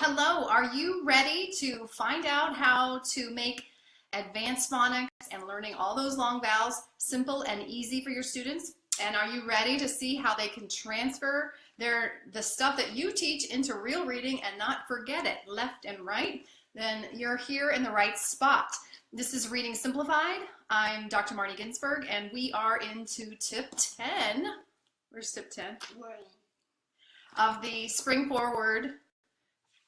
Hello, are you ready to find out how to make advanced phonics and learning all those long vowels simple and easy for your students? And are you ready to see how they can transfer the stuff that you teach into real reading and not forget it left and right? Then you're here in the right spot. This is Reading Simplified. I'm Dr. Marnie Ginsberg, and we are into tip 10. Where's tip 10? Of the Spring Forward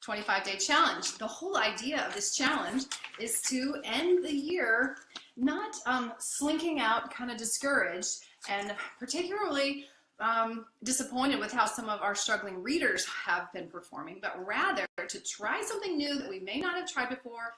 25-day challenge. The whole idea of this challenge is to end the year not slinking out, kind of discouraged, and particularly disappointed with how some of our struggling readers have been performing, but rather to try something new that we may not have tried before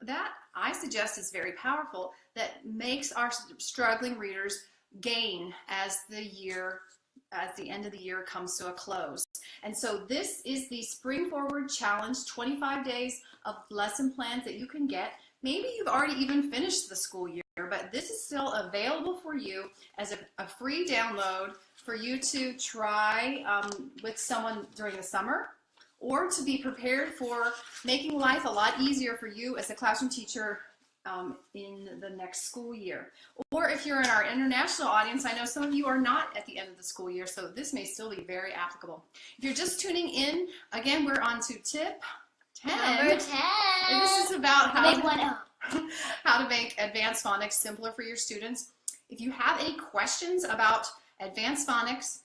that I suggest is very powerful, that makes our struggling readers gain as the end of the year comes to a close. And so this is the Spring Forward Challenge, 25 days of lesson plans that you can get. Maybe you've already even finished the school year, but this is still available for you as a free download for you to try with someone during the summer, or to be prepared for making life a lot easier for you as a classroom teacher in the next school year. Or if you're in our international audience, I know some of you are not at the end of the school year, so this may still be very applicable. If you're just tuning in, again, we're on to tip 10. Number 10. And this is about how to make advanced phonics simpler for your students. If you have any questions about advanced phonics,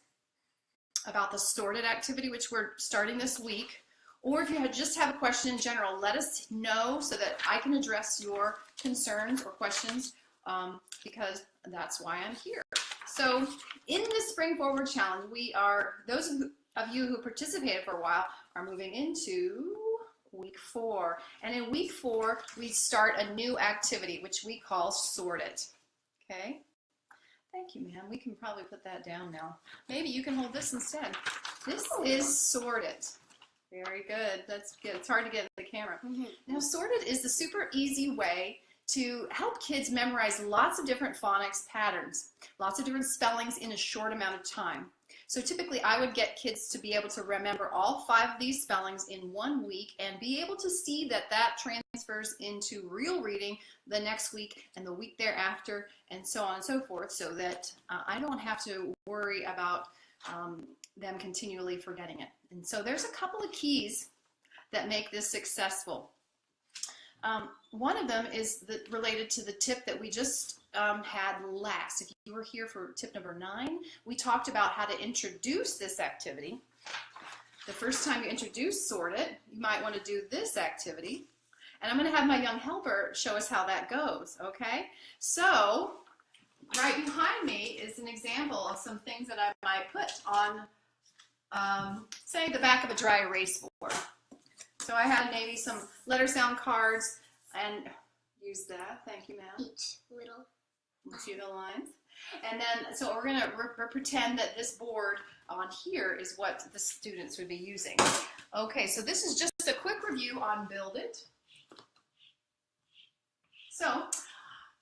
about the sorted activity, which we're starting this week, or if you just have a question in general, let us know so that I can address your concerns or questions, because that's why I'm here. So in the Spring Forward Challenge, those of you who participated for a while are moving into week 4. And in week 4, we start a new activity, which we call Sorted. Okay? Thank you, ma'am. We can probably put that down now. Maybe you can hold this instead. This is Sorted. Very good. That's good. It's hard to get the camera. Now, Sorted is the super easy way to help kids memorize lots of different phonics patterns, lots of different spellings in a short amount of time. So typically, I would get kids to be able to remember all 5 of these spellings in 1 week and be able to see that that transfers into real reading the next week and the week thereafter, and so on and so forth, so that I don't have to worry about them continually forgetting it. And so there's a couple of keys that make this successful. One of them is related to the tip that we just had last. If you were here for tip number 9, we talked about how to introduce this activity. The first time you introduce Sorted, you might want to do this activity. And I'm going to have my young helper show us how that goes, okay? So right behind me is an example of some things that I might put on say the back of a dry erase board. So I had maybe some letter sound cards and use that. Thank you, ma'am. Each little. See the lines. And then, so we're going to pretend that this board on here is what the students would be using. Okay, so this is just a quick review on Build It. So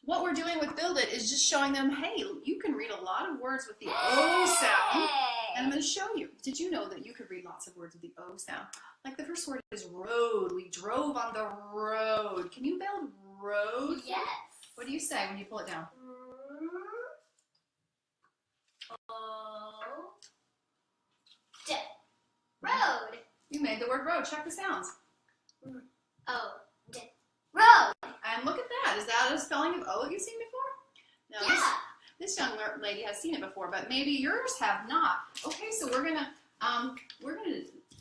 what we're doing with Build It is just showing them, hey, you can read a lot of words with the O sound. And I'm going to show you. Did you know that you could read lots of words with the O sound? Like the first word is road. We drove on the road. Can you build road? Yes. What do you say when you pull it down? O-D. Road. You made the word road. Check the sounds. O-D. Road. And look at that. Is that a spelling of O you've seen before? No, Yeah. This young lady has seen it before, but maybe yours have not. Okay, so we're gonna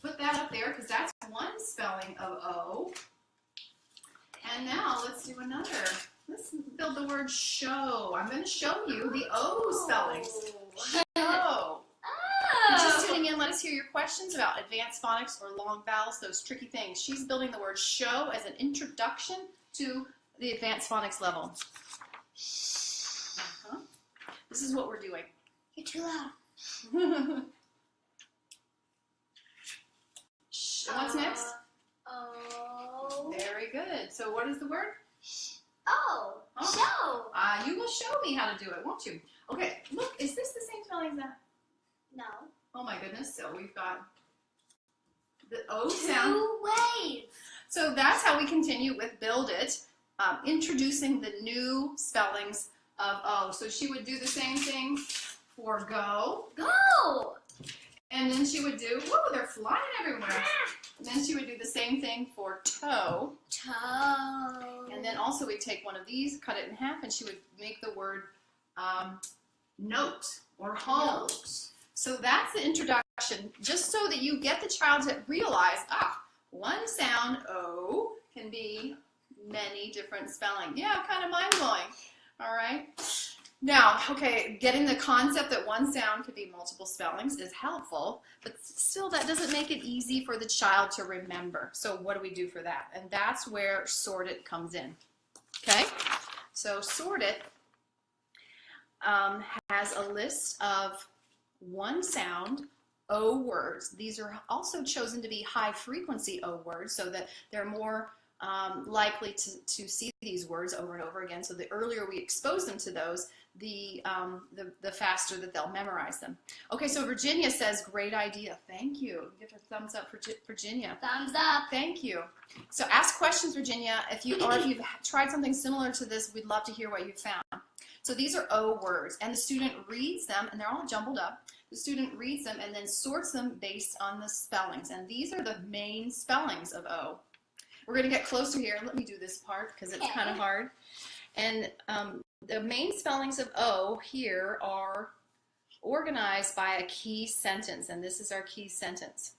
put that up there because that's one spelling of O. And now let's do another. Let's build the word show. I'm going to show you the O spellings. Show. Oh. You're just tuning in. Let us hear your questions about advanced phonics or long vowels, those tricky things. She's building the word show as an introduction to the advanced phonics level. This is what we're doing. You're too loud. What's next? O. Very good. So what is the word? Oh. Show. You will show me how to do it, won't you? Okay, look, is this the same spelling as that? No. Oh my goodness, so we've got the O sound. 2 ways. So that's how we continue with Build It, introducing the new spellings of O. So she would do the same thing for go. Go. And then she would do, whoa, they're flying everywhere. And then she would do the same thing for toe. Toe. And then also we'd take one of these, cut it in half, and she would make the word note or home. Note. So that's the introduction, just so that you get the child to realize, one sound, O, can be many different spelling. Yeah, kind of mind-blowing. All right. Now, okay, getting the concept that one sound could be multiple spellings is helpful, but still that doesn't make it easy for the child to remember. So what do we do for that? And that's where Sort It comes in. Okay? So Sort It has a list of one sound O words. These are also chosen to be high frequency O words so that they're more likely to see these words over and over again. So the earlier we expose them to those, the faster that they'll memorize them. Okay, so Virginia says, great idea. Thank you. Give a thumbs up for Virginia. Thumbs up. Thank you. So ask questions, Virginia. If you've tried something similar to this, we'd love to hear what you found. So these are O words, and the student reads them, and they're all jumbled up. The student reads them and then sorts them based on the spellings, and these are the main spellings of O. We're going to get closer here. Let me do this part because it's kind of hard. And the main spellings of O here are organized by a key sentence, and this is our key sentence.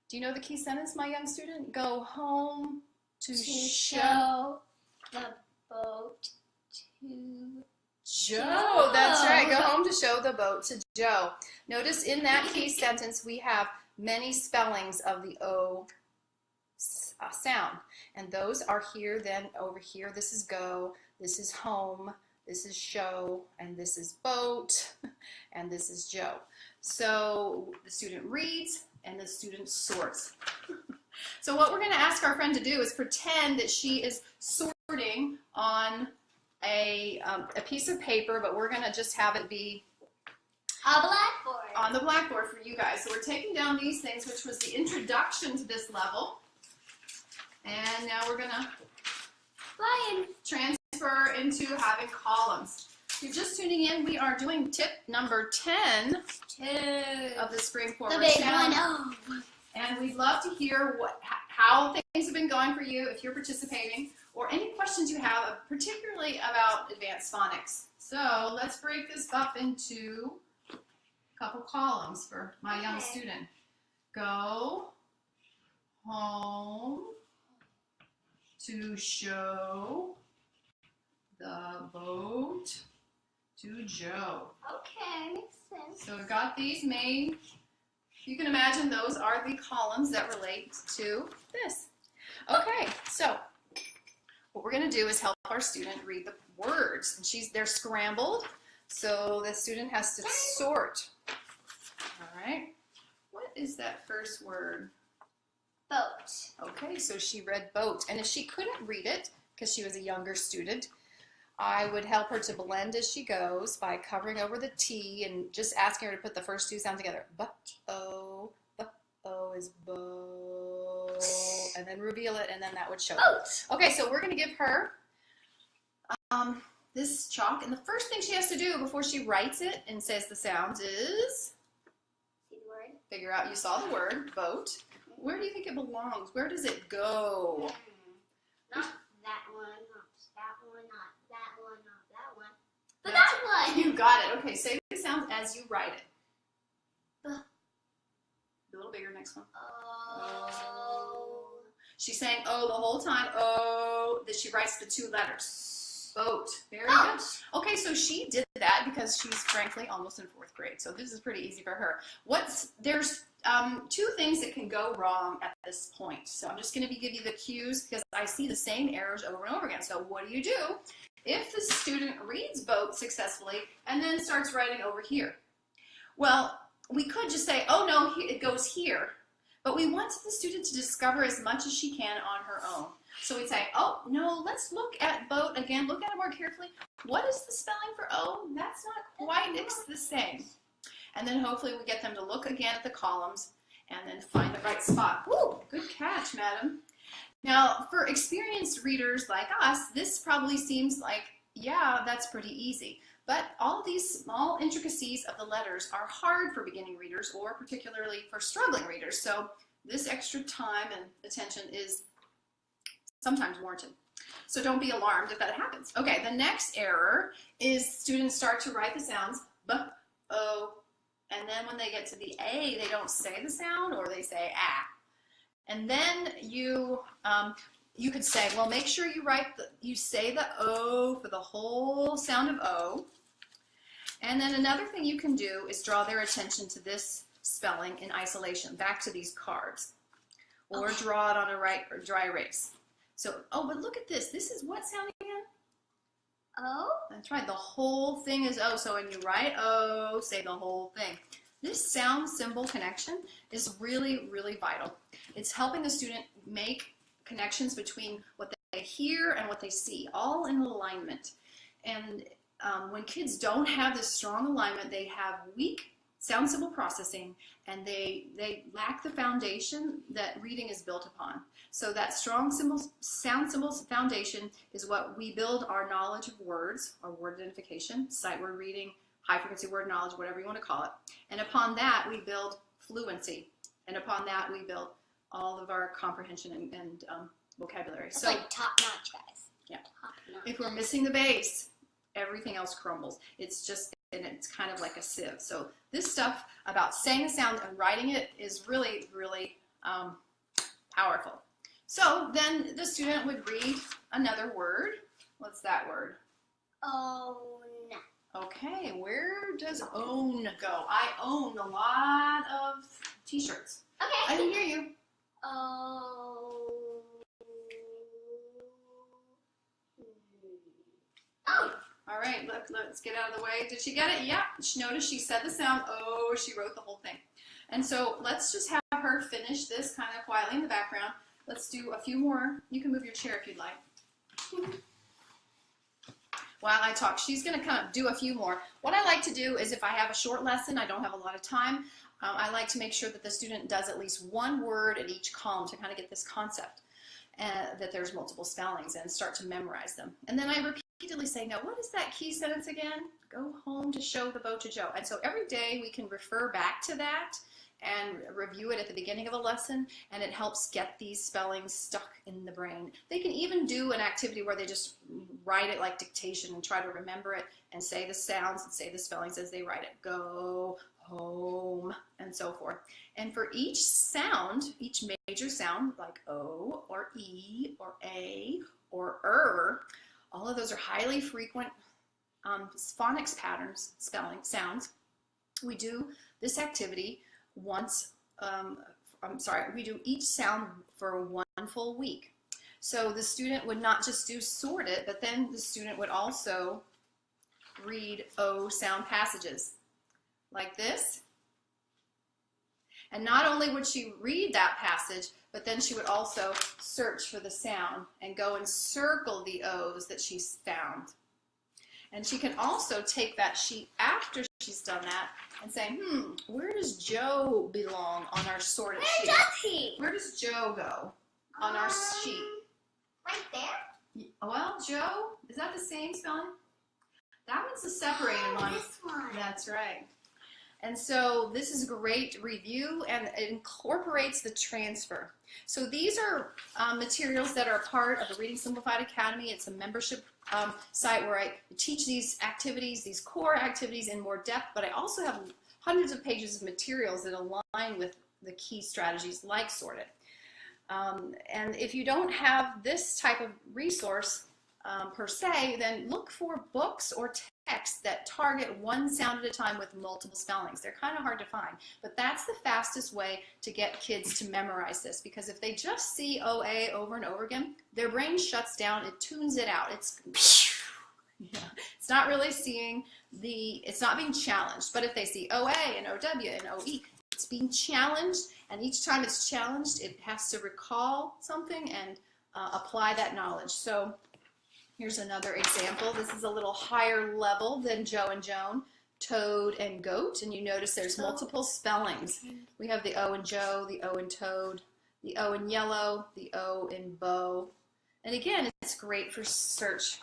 Do you know the key sentence, my young student? Go home to show the boat to Joe. That's right. Go home to show the boat to Joe. Notice in that key sentence we have many spellings of the O sound, and those are here, then over here. This is go, this is home, this is show, and this is boat, and this is Joe. So the student reads and the student sorts. So what we're going to ask our friend to do is pretend that she is sorting on a piece of paper, but we're going to just have it be a blackboard. On the blackboard for you guys. So we're taking down these things, which was the introduction to this level. And now we're going to transfer into having columns. If you're just tuning in, we are doing tip number 10 of the Spring Forward Challenge. And we'd love to hear how things have been going for you if you're participating, or any questions you have, particularly about advanced phonics. So let's break this up into a couple columns for my young student. Go home to show the boat to Joe. Okay, makes sense. So we've got these made. You can imagine those are the columns that relate to this. Okay, so what we're going to do is help our student read the words. And they're scrambled, so the student has to sort. All right. What is that first word? Boat. Okay, so she read boat. And if she couldn't read it, because she was a younger student, I would help her to blend as she goes by covering over the T and just asking her to put the first two sounds together. B-O is bo, and then reveal it, and then that would show. Okay, so we're going to give her this chalk, and the first thing she has to do before she writes it and says the sounds is see the word. Figure out, you saw the word, boat. Where do you think it belongs? Where does it go? Not that one, not that one, not that one, not that one. But that one! You got it. Okay, say the sound as you write it. A little bigger, next one. Oh. She's saying oh the whole time. Oh, that she writes the two letters. Boat. Very good. Okay, so she did that because she's frankly almost in 4th grade. So this is pretty easy for her. There's two things that can go wrong at this point. So I'm just going to give you the cues because I see the same errors over and over again. So what do? If the student reads boat successfully and then starts writing over here? Well, we could just say, oh no, it goes here. But we want the student to discover as much as she can on her own. So we'd say, oh no, let's look at boat again. Look at it more carefully. What is the spelling for O? That's not quite the same. And then hopefully we get them to look again at the columns and then find the right spot. Woo, good catch, madam. Now, for experienced readers like us, this probably seems like, yeah, that's pretty easy. But all of these small intricacies of the letters are hard for beginning readers, or particularly for struggling readers. So this extra time and attention is sometimes warranted. So don't be alarmed if that happens. Okay, the next error is students start to write the sounds B, O, and then when they get to the A, they don't say the sound, or they say ah. And then you could say, well, make sure you say the O for the whole sound of O. And then another thing you can do is draw their attention to this spelling in isolation, back to these cards, or draw it on a dry erase. So, oh, but look at this. This is what sound again? O? That's right. The whole thing is O. So when you write O, say the whole thing. This sound symbol connection is really, really vital. It's helping the student make connections between what they hear and what they see, all in alignment. And when kids don't have this strong alignment, they have weak sound symbol processing, and they lack the foundation that reading is built upon. So that strong sound symbols foundation is what we build our knowledge of words, our word identification, sight word reading, high frequency word knowledge, whatever you want to call it. And upon that, we build fluency. And upon that, we build all of our comprehension and vocabulary. It's like top notch, guys. Yeah. Top notch. If we're missing the base, everything else crumbles. It's just, and it's kind of like a sieve. So this stuff about saying the sound and writing it is really, really powerful. So then the student would read another word. What's that word? Own. Okay, where does own go? I own a lot of t-shirts. Okay. I didn't hear you. Oh. All right, let's get out of the way. Did she get it? Yeah. Notice she said the sound oh, she wrote the whole thing. And so let's just have her finish this kind of quietly in the background. Let's do a few more. You can move your chair if you'd like. While I talk, she's going to kind of do a few more. What I like to do is if I have a short lesson, I don't have a lot of time, I like to make sure that the student does at least one word in each column to kind of get this concept that there's multiple spellings and start to memorize them. And then I repeatedly say, now what is that key sentence again? Go home to show the boat to Joe. And so every day we can refer back to that and review it at the beginning of a lesson, and it helps get these spellings stuck in the brain. They can even do an activity where they just write it like dictation and try to remember it and say the sounds and say the spellings as they write it. Go home and so forth. And for each sound, each major sound like O or E or A or all of those are highly frequent phonics patterns, spelling, sounds. We do this activity once, we do each sound for one full week. So the student would not just do sort it, but then the student would also read O sound passages like this. And not only would she read that passage, but then she would also search for the sound and go and circle the O's that she's found. And she can also take that sheet after she's done that and say, where does Joe belong on our sorted sheet? Where does he? Where does Joe go on our sheet? Right there? Well, Joe, is that the same spelling? That one's the separated one. This one. That's right. And so this is a great review, and it incorporates the transfer. So these are materials that are part of the Reading Simplified Academy. It's a membership site where I teach these activities, these core activities in more depth, but I also have hundreds of pages of materials that align with the key strategies like sorted. And if you don't have this type of resource per se, then look for books or texts that target one sound at a time with multiple spellings. They're kind of hard to find, but that's the fastest way to get kids to memorize this, because if they just see OA over and over again, their brain shuts down, it tunes it out. It's not really seeing it's not being challenged. But if they see OA and OW and OE, it's being challenged, and each time it's challenged, it has to recall something and apply that knowledge. So here's another example. This is a little higher level than Joe and Joan. toad, and goat, and you notice there's multiple spellings. We have the O in Joe, the O in toad, the O in yellow, the O in bow. And again, it's great for search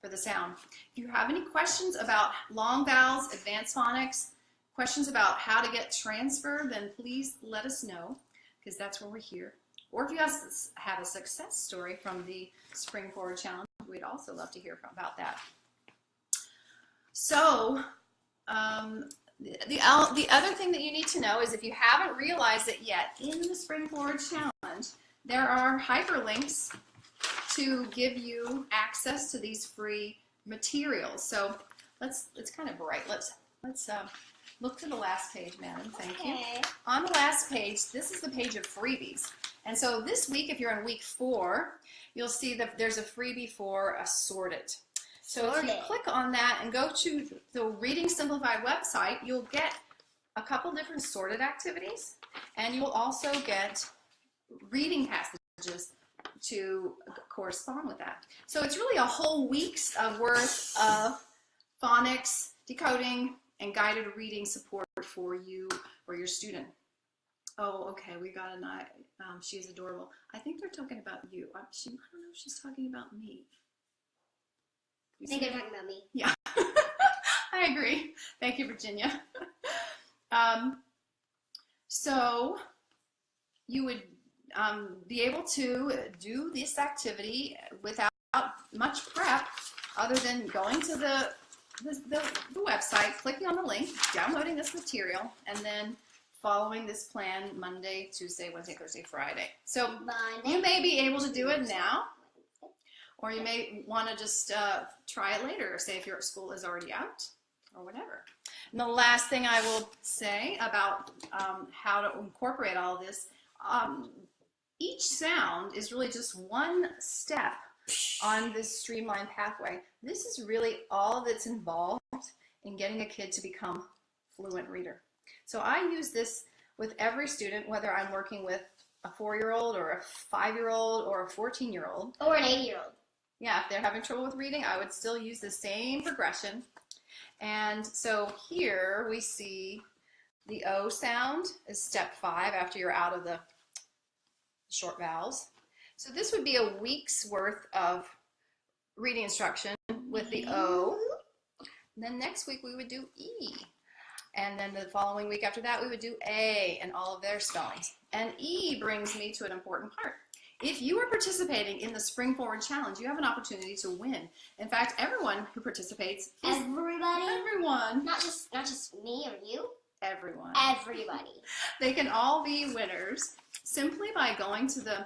for the sound. If you have any questions about long vowels, advanced phonics, questions about how to get transferred, then please let us know, because that's where we're here. Or if you have a success story from the Spring Forward Challenge, we'd also love to hear about that. So, the other thing that you need to know is, if you haven't realized it yet, in the Spring Forward Challenge, there are hyperlinks to give you access to these free materials. So it's kind of bright. Let's look to the last page, madam. Thank you. On the last page, this is the page of freebies. And so this week, if you're in week 4, you'll see that there's a freebie for Assorted. So if you click on that and go to the Reading Simplified website, you'll get a couple different sorted activities, and you'll also get reading passages to correspond with that. So it's really a whole week's worth of phonics, decoding, and guided reading support for you or your student. Oh, okay, we got an eye. She's adorable. I think they're talking about you. I don't know if she's talking about me. I think they're talking about me. Yeah, I agree. Thank you, Virginia. So you would be able to do this activity without much prep, other than going to the website, clicking on the link, downloading this material, and then following this plan Monday, Tuesday, Wednesday, Thursday, Friday. So you may be able to do it now, or you may want to just try it later, say if your school is already out or whatever. And the last thing I will say about how to incorporate all of this, each sound is really just one step on this streamlined pathway. This is really all that's involved in getting a kid to become fluent reader. So I use this with every student, whether I'm working with a 4-year-old or a 5-year-old or a 14-year-old. Or an 8-year-old. Yeah, if they're having trouble with reading, I would still use the same progression. And so here we see the O sound is step 5 after you're out of the short vowels. So this would be a week's worth of reading instruction with the O. And then next week we would do E. And then the following week after that we would do A and all of their spellings. And E brings me to an important part. If you are participating in the Spring Forward Challenge, you have an opportunity to win. In fact, everyone who participates is everyone. Not just me or you. Everyone. Everybody. They can all be winners simply by going to the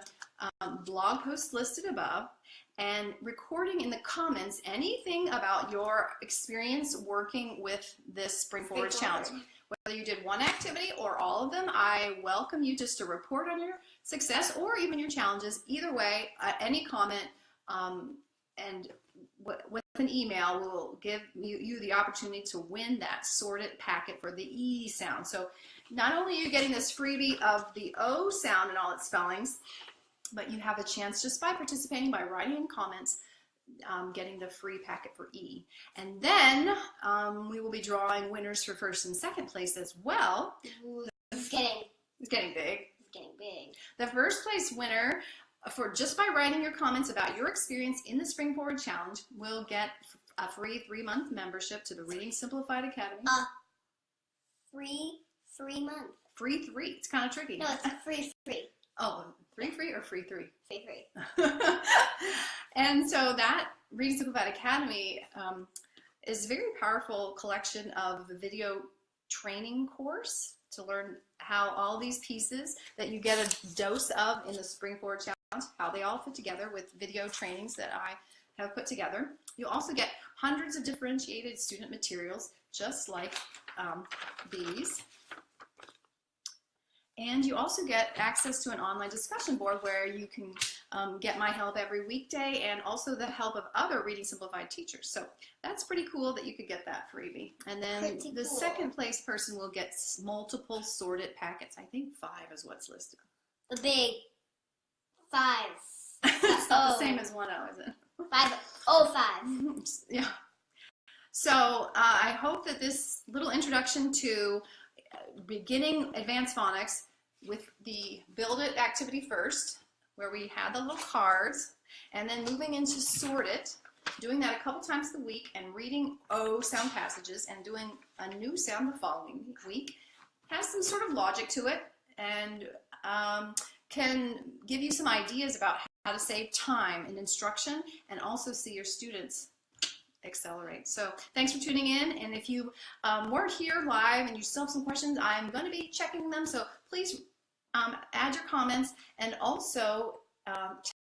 blog post listed above and recording in the comments anything about your experience working with this Spring Forward Challenge. Whether you did one activity or all of them, I welcome you just to report on your success or even your challenges. Either way, any comment and with an email will give you the opportunity to win that sorted packet for the E sound. So not only are you getting this freebie of the O sound and all its spellings, but you have a chance just by participating, by writing in comments, getting the free packet for E. And then we will be drawing winners for first and second place as well. Ooh, it's getting big. It's getting big. The first place winner, for just by writing your comments about your experience in the Spring Forward Challenge, will get a free 3-month membership to the Reading Simplified Academy. Free month. Free 3. It's kind of tricky. No, it's free. Oh, 3 free or free 3? Free. And so that Reading Simplified Academy is a very powerful collection of video training course to learn how all these pieces that you get a dose of in the Spring Forward Challenge, how they all fit together with video trainings that I have put together. You'll also get hundreds of differentiated student materials just like these. And you also get access to an online discussion board where you can get my help every weekday and also the help of other Reading Simplified teachers. So that's pretty cool that you could get that freebie. And then the second place person will get multiple sorted packets. I think 5 is what's listed. The big 5. It's not the same as 1O, is it? 505. Yeah. So I hope that this little introduction to beginning advanced phonics with the build it activity first, where we had the little cards, and then moving into sort it, doing that a couple times a week, and reading O sound passages and doing a new sound the following week, has some sort of logic to it, and can give you some ideas about how to save time in instruction and also see your students accelerate. So thanks for tuning in, and if you weren't here live and you still have some questions, I'm going to be checking them, so please add your comments, and also